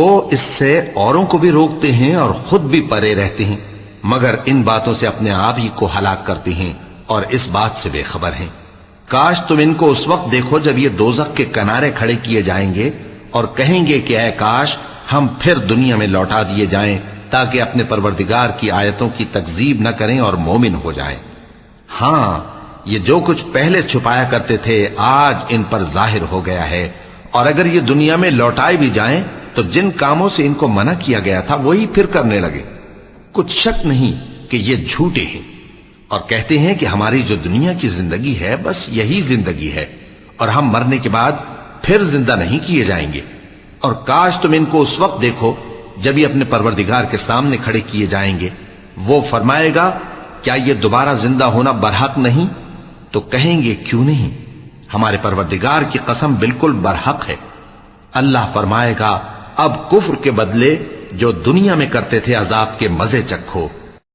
گو اس سے اوروں کو بھی روکتے ہیں اور خود بھی پرے رہتے ہیں، مگر ان باتوں سے اپنے آپ ہی کو ہلاک کرتے ہیں اور اس بات سے بے خبر ہیں۔ کاش تم ان کو اس وقت دیکھو جب یہ دوزخ کے کنارے کھڑے کیے جائیں گے اور کہیں گے کہ اے کاش ہم پھر دنیا میں لوٹا دیے جائیں تاکہ اپنے پروردگار کی آیتوں کی تکذیب نہ کریں اور مومن ہو جائیں۔ ہاں، یہ جو کچھ پہلے چھپایا کرتے تھے آج ان پر ظاہر ہو گیا ہے، اور اگر یہ دنیا میں لوٹائے بھی جائیں تو جن کاموں سے ان کو منع کیا گیا تھا وہی پھر کرنے لگے۔ کچھ شک نہیں کہ یہ جھوٹے ہیں، اور کہتے ہیں کہ ہماری جو دنیا کی زندگی ہے بس یہی زندگی ہے اور ہم مرنے کے بعد پھر زندہ نہیں کیے جائیں گے۔ اور کاش تم ان کو اس وقت دیکھو جب یہ اپنے پروردگار کے سامنے کھڑے کیے جائیں گے، وہ فرمائے گا کیا یہ دوبارہ زندہ ہونا برحق نہیں؟ تو کہیں گے کیوں نہیں، ہمارے پروردگار کی قسم بالکل برحق ہے۔ اللہ فرمائے گا اب کفر کے بدلے جو دنیا میں کرتے تھے عذاب کے مزے چکھو۔